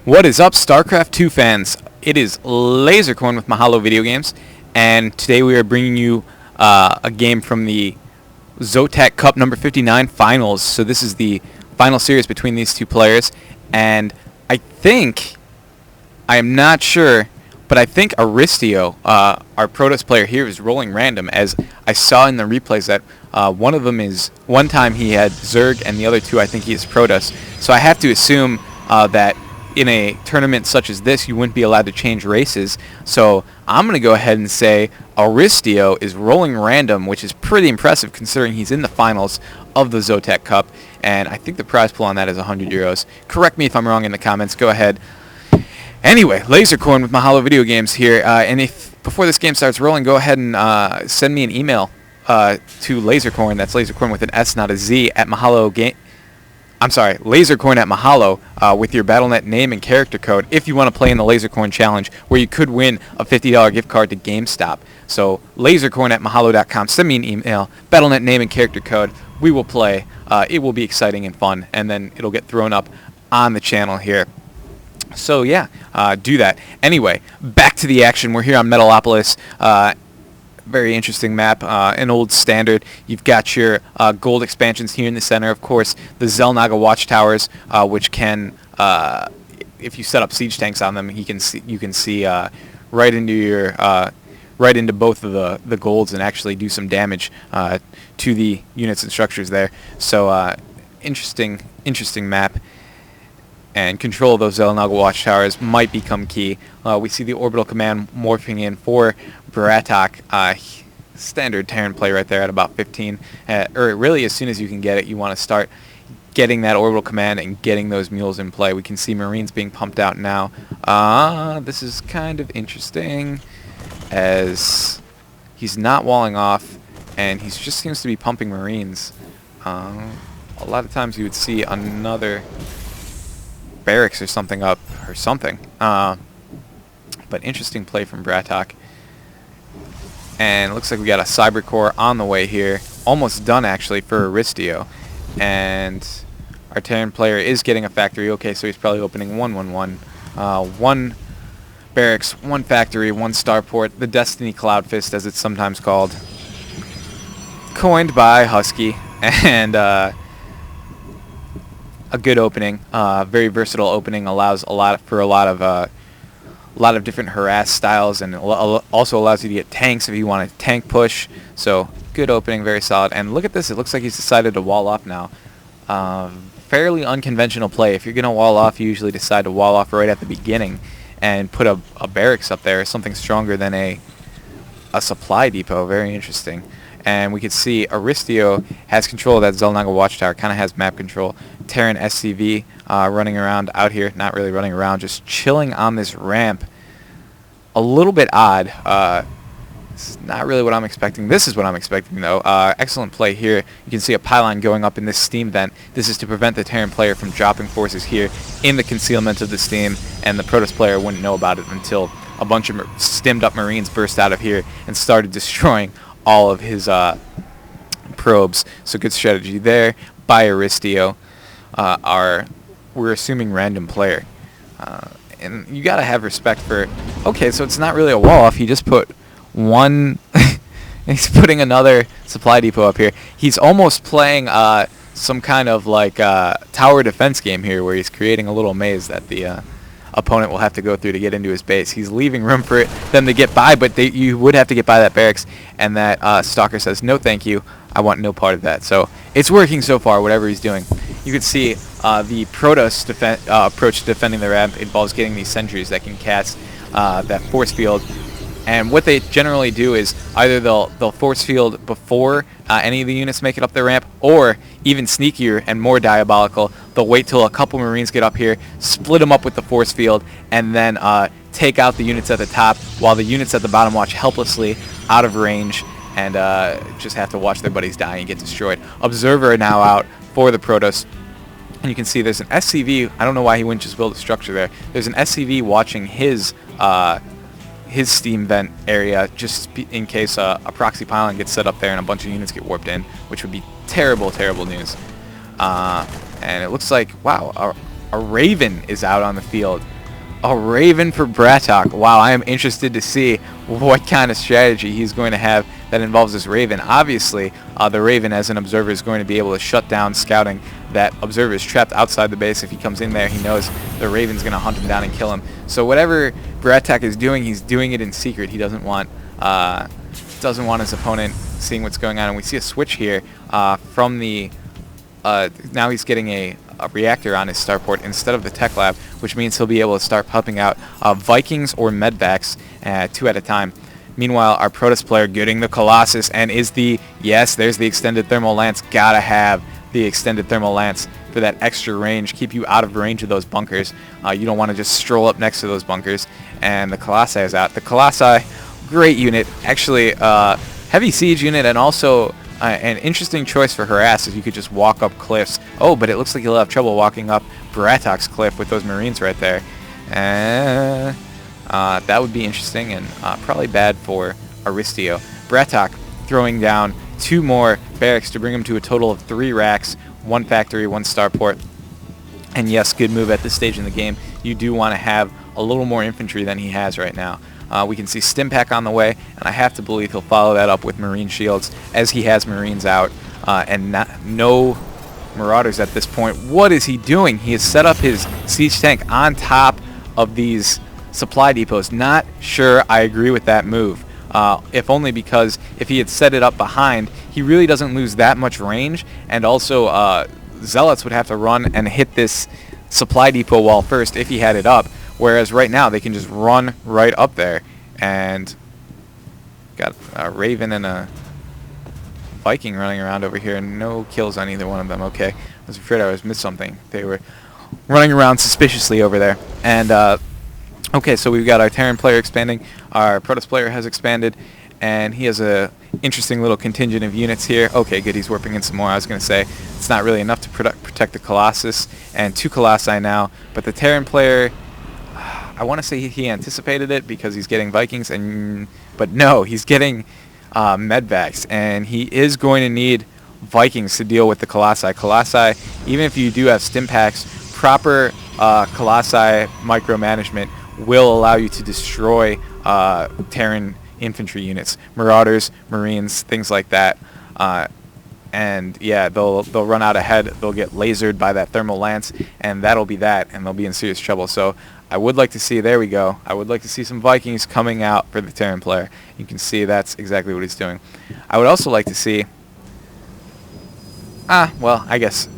What is up, Starcraft 2 fans? It is Lasercorn with Mahalo Video Games, and today we are bringing you a game from the Zotac Cup number 59 finals. So this is the final series between these two players, and I am not sure, but I think Aristeo, our Protoss player here, is rolling random, as I saw in the replays that one time he had Zerg, and the other two I think he is Protoss. So I have to assume that in a tournament such as this, you wouldn't be allowed to change races. So I'm going to go ahead and say Aristeo is rolling random, which is pretty impressive considering he's in the finals of the Zotac Cup. And I think the prize pool on that is 100 euros. Correct me if I'm wrong in the comments. Go ahead. Anyway, Lasercorn with Mahalo Video Games here. And if before this game starts rolling, go ahead and send me an email to Lasercorn. That's Lasercorn with an S, not a Z, at Mahalo Game. I'm sorry, Lasercorn at Mahalo with your BattleNet name and character code if you want to play in the Lasercorn Challenge, where you could win a $50 gift card to GameStop. So Lasercorn at Mahalo.com. Send me an email, BattleNet name and character code. We will play. It will be exciting and fun, and then it'll get thrown up on the channel here. So yeah, do that. Anyway, back to the action. We're here on Metalopolis. Very interesting map, an old standard. You've got your gold expansions here in the center, of course, the Xel'Naga watchtowers, which can, if you set up siege tanks on them, you can see right into both of the golds and actually do some damage to the units and structures there. So interesting map. And control of those Xel'Naga watchtowers might become key. We see the orbital command morphing in for Bratok. Standard Terran play right there at about 15. Or really, as soon as you can get it, you want to start getting that orbital command and getting those mules in play. We can see Marines being pumped out now. This is kind of interesting, as he's not walling off, and he just seems to be pumping Marines. A lot of times you would see another barracks or something up, or something. But interesting play from Bratok. And it looks like we got a cyber core on the way here. Almost done, actually, for Aristeo. And our Terran player is getting a factory. Okay, so he's probably opening 111. One barracks, one factory, one starport. The Destiny Cloud Fist, as it's sometimes called. Coined by Husky. And a good opening, very versatile opening, allows a lot of different harass styles, and also allows you to get tanks if you want a tank push. So good opening, very solid. And look at this, it looks like he's decided to wall off now. Fairly unconventional play. If you're going to wall off, you usually decide to wall off right at the beginning and put a barracks up there, something stronger than a supply depot. Very interesting. And we can see Aristeo has control of that Xel'Naga watchtower, kind of has map control. Terran SCV running around out here, not really running around, just chilling on this ramp. A little bit odd. This is not really what I'm expecting. This is what I'm expecting, though. Excellent play here. You can see a pylon going up in this steam vent. This is to prevent the Terran player from dropping forces here in the concealment of the steam, and the Protoss player wouldn't know about it until a bunch of stimmed up Marines burst out of here and started destroying all of his probes. So good strategy there by Aristeo. We're assuming random player, and you gotta have respect for. Okay, so it's not really a wall off. He just put one. He's putting another supply depot up here. He's almost playing some kind of like tower defense game here, where he's creating a little maze that the opponent will have to go through to get into his base. He's leaving room for them to get by, but you would have to get by that barracks, and that Stalker says, no thank you, I want no part of that. So it's working so far, whatever he's doing. You can see the Protoss approach to defending the ramp involves getting these sentries that can cast that force field. And what they generally do is either they'll force field before any of the units make it up the ramp, or even sneakier and more diabolical, they'll wait till a couple Marines get up here, split them up with the force field, and then take out the units at the top, while the units at the bottom watch helplessly out of range and just have to watch their buddies die and get destroyed. Observer now out for the Protoss. And you can see there's an SCV. I don't know why he wouldn't just build a structure there. There's an SCV watching his steam vent area, just in case a proxy pylon gets set up there and a bunch of units get warped in, which would be terrible, terrible news. And it looks like, wow, a Raven is out on the field. A Raven for Bratok. Wow, I am interested to see what kind of strategy he's going to have that involves this Raven. Obviously, the Raven as an observer is going to be able to shut down scouting. That observer is trapped outside the base. If he comes in there, he knows the Raven's going to hunt him down and kill him. So whatever Bratok is doing, he's doing it in secret. He doesn't want his opponent seeing what's going on. And we see a switch here from the... now he's getting a reactor on his starport instead of the tech lab, which means he'll be able to start popping out Vikings or medvacs 2 at a time. Meanwhile, our Protoss player getting the Colossus, and is the... Yes, there's the extended thermal lance. Gotta have the extended thermal lance for that extra range. Keep you out of range of those bunkers. You don't want to just stroll up next to those bunkers. And the Colossi is out. The Colossi, great unit. Actually, heavy siege unit, and also... an interesting choice for harass is you could just walk up cliffs. Oh, but it looks like you'll have trouble walking up Bratok's cliff with those Marines right there. That would be interesting and probably bad for Aristeo. Bratok throwing down 2 more barracks to bring him to a total of 3 racks, 1 factory, 1 starport. And yes, good move at this stage in the game. You do want to have a little more infantry than he has right now. We can see Stimpack on the way, and I have to believe he'll follow that up with Marine shields, as he has Marines out, and no Marauders at this point. What is he doing? He has set up his siege tank on top of these supply depots. Not sure I agree with that move, if only because if he had set it up behind, he really doesn't lose that much range, and also Zealots would have to run and hit this supply depot wall first if he had it up. Whereas right now they can just run right up there, and got a Raven and a Viking running around over here. No kills on either one of them. Okay, I was afraid I was missed something. They were running around suspiciously over there. And okay, so we've got our Terran player expanding. Our Protoss player has expanded, and he has a interesting little contingent of units here. Okay, good. He's warping in some more. I was going to say it's not really enough to protect the Colossus, and 2 Colossi now, but the Terran player... I want to say he anticipated it because he's getting Vikings, but no, he's getting medvacs, and he is going to need Vikings to deal with the Colossi. Colossi, even if you do have Stimpaks, proper Colossi micromanagement will allow you to destroy Terran infantry units, Marauders, Marines, things like that. And yeah, they'll run out ahead. They'll get lasered by that thermal lance, and that'll be that, and they'll be in serious trouble. So I would like to see, there we go, I would like to see some Vikings coming out for the Terran player. You can see that's exactly what he's doing. I would also like to see, well, I guess,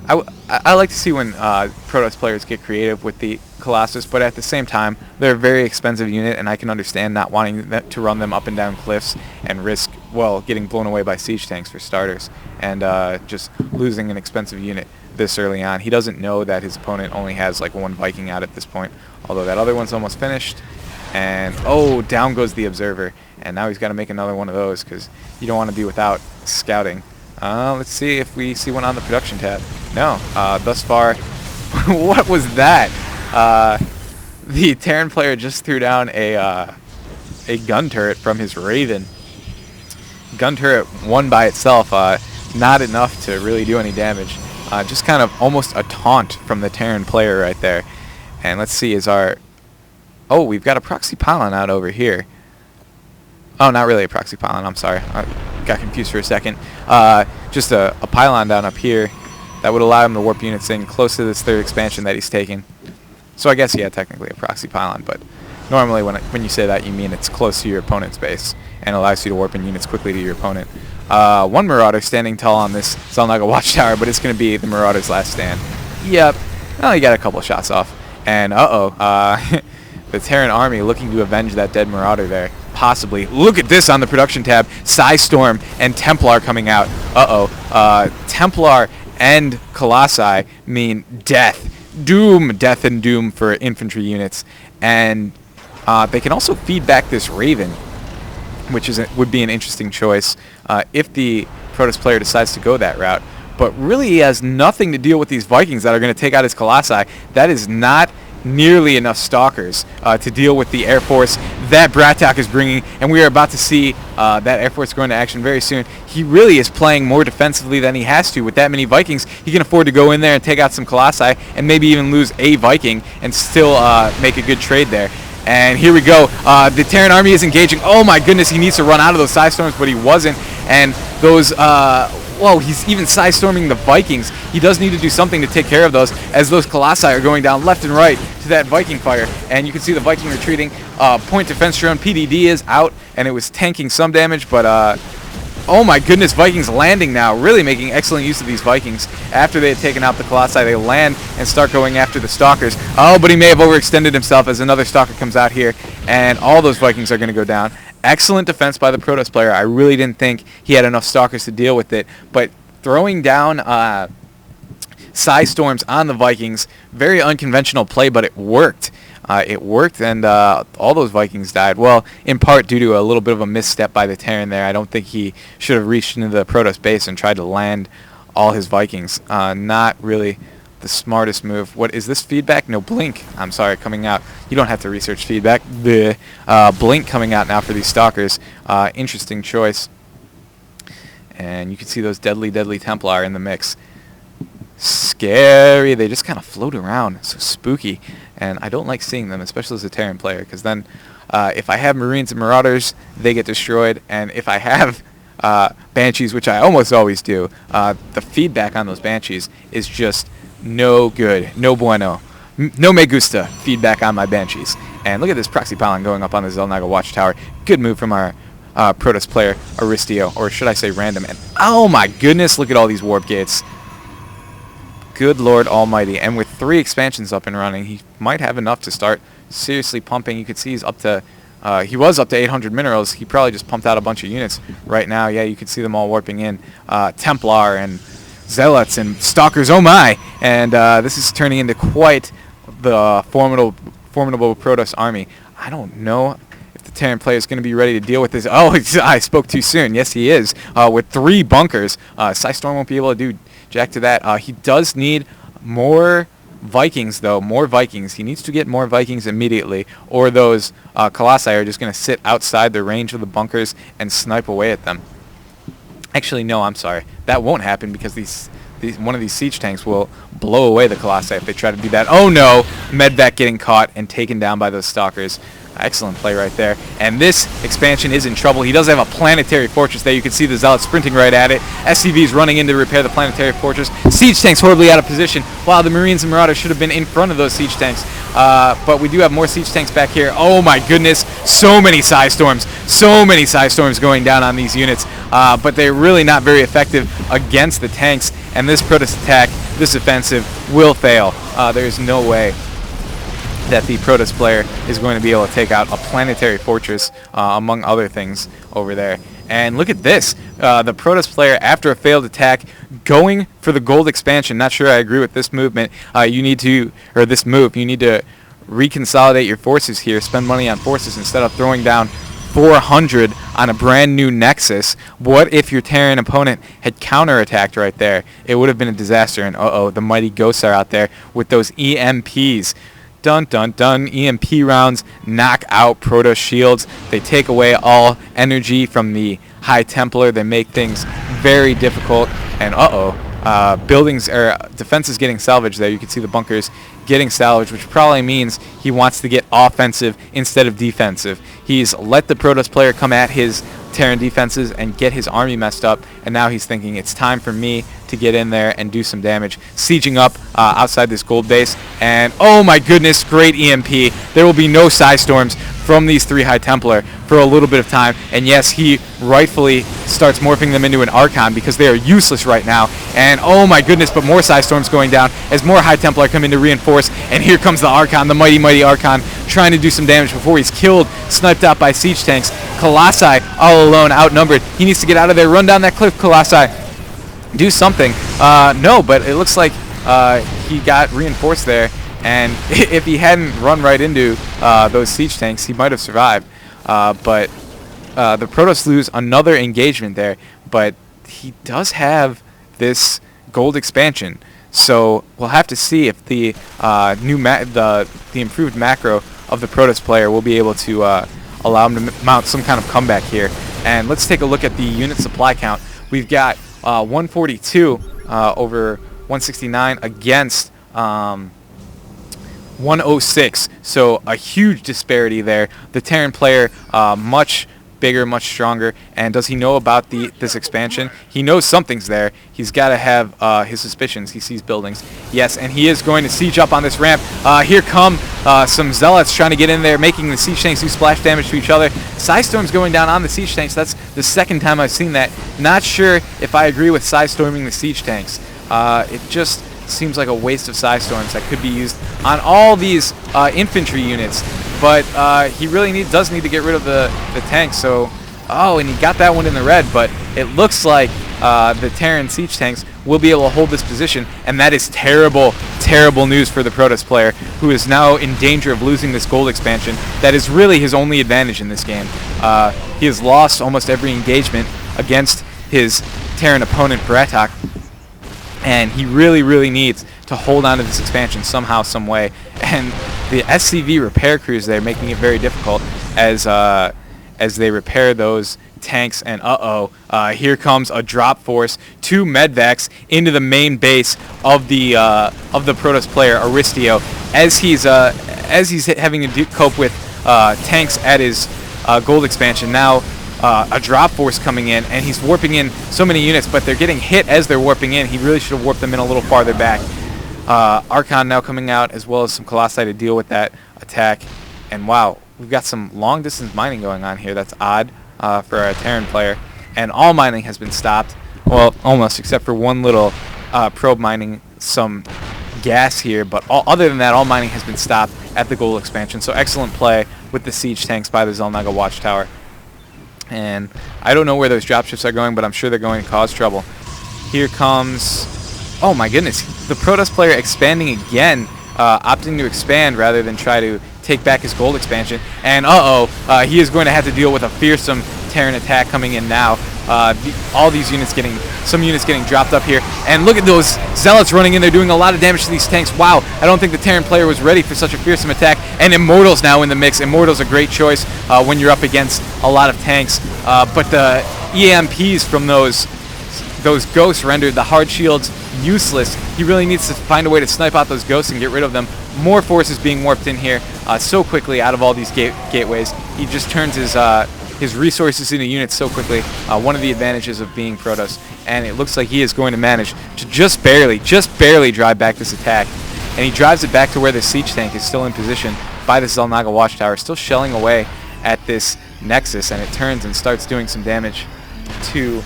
I like to see when Protoss players get creative with the Colossus, but at the same time, they're a very expensive unit, and I can understand not wanting to run them up and down cliffs and risk, well, getting blown away by siege tanks for starters, and just losing an expensive unit this early on. He doesn't know that his opponent only has like 1 Viking out at this point, although that other one's almost finished. And oh, down goes the observer, and now he's got to make another one of those because you don't want to be without scouting. Let's see if we see one on the production tab. No, thus far. What was that? The Terran player just threw down a gun turret from his Raven. Gun turret, 1 by itself, not enough to really do any damage. Just kind of almost a taunt from the Terran player right there. And let's see, is our... Oh, we've got a proxy pylon out over here. Oh, not really a proxy pylon, I'm sorry. I got confused for a second. Just a pylon down up here that would allow him to warp units in close to this 3rd expansion that he's taking. So I guess, yeah, technically a proxy pylon, but normally when you say that, you mean it's close to your opponent's base and allows you to warp in units quickly to your opponent. 1 Marauder standing tall on this Zelnaga watchtower, but it's going to be the Marauder's last stand. Yep. Well, he got a couple shots off. And, the Terran army looking to avenge that dead Marauder there. Possibly. Look at this on the production tab. Psystorm and Templar coming out. Templar and Colossi mean death. Doom. Death and doom for infantry units. And they can also feed back this Raven, which would be an interesting choice if the Protoss player decides to go that route. But really, he has nothing to deal with these Vikings that are going to take out his Colossi. That is not nearly enough Stalkers to deal with the Air Force, that Bratok is bringing, and we are about to see that Air Force go into action very soon. He really is playing more defensively than he has to. With that many Vikings, he can afford to go in there and take out some Colossi and maybe even lose a Viking and still make a good trade there. And here we go. The Terran army is engaging. Oh my goodness, he needs to run out of those Psy Storms, but he wasn't. And those, whoa, he's even Psy Storming the Vikings. He does need to do something to take care of those, as those Colossi are going down left and right to that Viking fire. And you can see the Viking retreating. Point defense drone, PDD is out, and it was tanking some damage, but oh my goodness, Vikings landing now, really making excellent use of these Vikings. After they had taken out the Colossi, they land and start going after the Stalkers. Oh, but he may have overextended himself as another Stalker comes out here, and all those Vikings are going to go down. Excellent defense by the Protoss player. I really didn't think he had enough Stalkers to deal with it, but throwing down Psy Storms on the Vikings, very unconventional play, but it worked. It worked, and all those Vikings died. Well, in part due to a little bit of a misstep by the Terran there. I don't think he should have reached into the Protoss base and tried to land all his Vikings. Not really the smartest move. What is this feedback? No, blink. I'm sorry, coming out. You don't have to research feedback. The blink coming out now for these Stalkers. Interesting choice. And you can see those deadly Templar in the mix. Scary. They just kind of float around. So spooky. And I don't like seeing them, especially as a Terran player, because then if I have Marines and Marauders, they get destroyed. And if I have Banshees, which I almost always do, the feedback on those Banshees is just no good. No bueno. No me gusta feedback on my Banshees. And look at this proxy pylon going up on the Zelnaga Watchtower. Good move from our Protoss player, Aristeo, or should I say random. And oh my goodness, look at all these warp gates. Good Lord Almighty. And with 3 expansions up and running, he might have enough to start seriously pumping. You can see he's up to, he was up to 800 minerals. He probably just pumped out a bunch of units right now. Yeah, you can see them all warping in. Templar and Zealots and Stalkers, oh my! And this is turning into quite the formidable Protoss army. I don't know if the Terran player is going to be ready to deal with this. Oh, I spoke too soon. Yes, he is. With 3 bunkers. Psy Storm won't be able to do jack to that. He does need more Vikings, though. More Vikings. He needs to get more Vikings immediately, or those Colossi are just going to sit outside the range of the bunkers and snipe away at them. Actually, no, I'm sorry. That won't happen because one of these siege tanks will blow away the Colossi if they try to do that. Oh no! Medvac getting caught and taken down by those Stalkers. Excellent play right there. And this expansion is in trouble. He does have a planetary fortress there. You can see the Zealots sprinting right at it. SCVs running in to repair the planetary fortress. Siege tanks horribly out of position. Wow, the Marines and Marauders should have been in front of those siege tanks. But we do have more siege tanks back here. Oh my goodness. So many Psy Storms. So many Psy Storms going down on these units. But they're really not very effective against the tanks. And this Protoss attack, this offensive, will fail. There's no way that the Protoss player is going to be able to take out a planetary fortress, among other things over there. And look at this. The Protoss player, after a failed attack, going for the gold expansion. Not sure I agree with this movement. You need to reconsolidate your forces here, spend money on forces instead of throwing down 400 on a brand new Nexus. What if your Terran opponent had counterattacked right there? It would have been a disaster. And the mighty ghosts are out there with those EMPs. Dun dun dun. EMP rounds knock out Protoss shields. They take away all energy from the High Templar. They make things very difficult. And buildings or defenses getting salvaged there. You can see the bunkers getting salvaged, which probably means he wants to get offensive instead of defensive. He's let the Protoss player come at his Terran defenses and get his army messed up, and now he's thinking it's time for me to get in there and do some damage. Sieging up outside this gold base, and oh my goodness, great EMP. There will be no Psy Storms from these 3 High Templar for a little bit of time, and yes, he rightfully starts morphing them into an Archon because they are useless right now. And oh my goodness, but more Psy Storms going down as more High Templar come in to reinforce, and here comes the Archon, the mighty Archon, trying to do some damage before he's killed, sniped out by siege tanks. Colossi all alone, outnumbered. He needs to get out of there, run down that cliff, Colossi. Do something. No, but it looks like he got reinforced there, and if he hadn't run right into those siege tanks, he might have survived. But the Protoss lose another engagement there, but he does have this gold expansion. So we'll have to see if the improved macro of the Protoss player will be able to allow him to mount some kind of comeback here. And let's take a look at the unit supply count. We've got 142 over 169 against 106. So a huge disparity there. The Terran player much bigger, much stronger. And does he know about this expansion? He knows something's there. He's got to have his suspicions. He sees buildings. Yes, and he is going to siege up on this ramp. Here come some zealots trying to get in there, making the siege tanks do splash damage to each other. Psystorm's going down on the siege tanks. That's the second time I've seen that. Not sure if I agree with Psystorming the siege tanks. It just seems like a waste of Psystorms that could be used on all these infantry units. But he really does need to get rid of the tanks. So, and he got that one in the red. But it looks like the Terran siege tanks will be able to hold this position. And that is terrible, terrible news for the Protoss player, who is now in danger of losing this gold expansion. That is really his only advantage in this game. He has lost almost every engagement against his Terran opponent, Bratok. And he really, really needs to hold on to this expansion somehow, some way. And the SCV repair crews there making it very difficult as they repair those tanks. And here comes a drop force, 2 medvacs into the main base of the Protoss player Aristeo, as he's having to cope with tanks at his gold expansion. Now a drop force coming in, and he's warping in so many units, but they're getting hit as they're warping in. He really should have warped them in a little farther back. Archon now coming out, as well as some Colossi to deal with that attack. And wow, we've got some long distance mining going on here. That's odd for a Terran player. And all mining has been stopped. Well, almost, except for one little probe mining some gas here. But other than that, all mining has been stopped at the gold expansion. So excellent play with the siege tanks by the Xel'Naga Watchtower. And I don't know where those dropships are going, but I'm sure they're going to cause trouble. Here comes... Oh my goodness, the Protoss player expanding again, opting to expand rather than try to take back his gold expansion. And he is going to have to deal with a fearsome Terran attack coming in now. All these units some units getting dropped up here. And look at those zealots running in there doing a lot of damage to these tanks. Wow, I don't think the Terran player was ready for such a fearsome attack. And Immortal's now in the mix. Immortal's a great choice when you're up against a lot of tanks. But the EMPs from those ghosts rendered the hard shields useless. He really needs to find a way to snipe out those ghosts and get rid of them. More forces being warped in here so quickly out of all these gateways. He just turns his resources into units so quickly. One of the advantages of being Protoss. And it looks like he is going to manage to just barely drive back this attack. And he drives it back to where the siege tank is still in position by the Xel'Naga Watchtower, still shelling away at this Nexus, and it turns and starts doing some damage to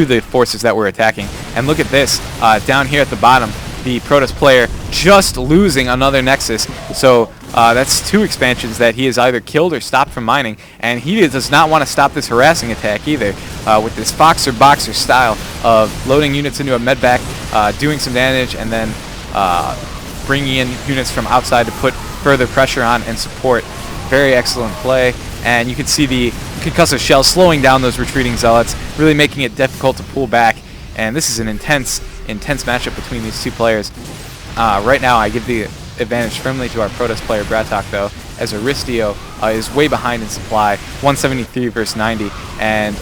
the forces that were attacking. And look at this, down here at the bottom, the Protoss player just losing another Nexus. So that's 2 expansions that he has either killed or stopped from mining, and he does not want to stop this harassing attack either, with this Foxer Boxer style of loading units into a medvac, doing some damage, and then bringing in units from outside to put further pressure on and support. Very excellent play. And you can see the concussive shell slowing down those retreating zealots, really making it difficult to pull back. And this is an intense matchup between these 2 players. Right now, I give the advantage firmly to our Protoss player Bratok, though, as Aristeo is way behind in supply, 173 versus 90, and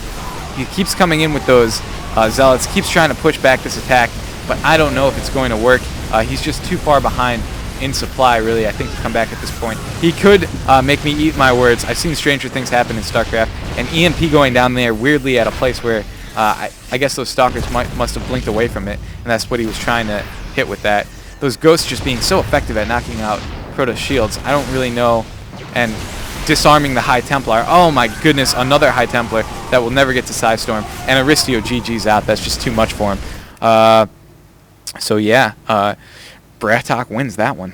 he keeps coming in with those zealots, keeps trying to push back this attack, but I don't know if it's going to work. He's just too far behind in supply, really, I think, to come back at this point. He could make me eat my words. I've seen stranger things happen in Starcraft, and EMP going down there weirdly at a place where I guess those stalkers must have blinked away from it, and that's what he was trying to hit with that. Those ghosts just being so effective at knocking out Protoss shields, I don't really know, and disarming the High Templar. Oh my goodness, another High Templar that will never get to Psystorm, and Aristeo GG's out. That's just too much for him. So yeah, Bratok wins that one.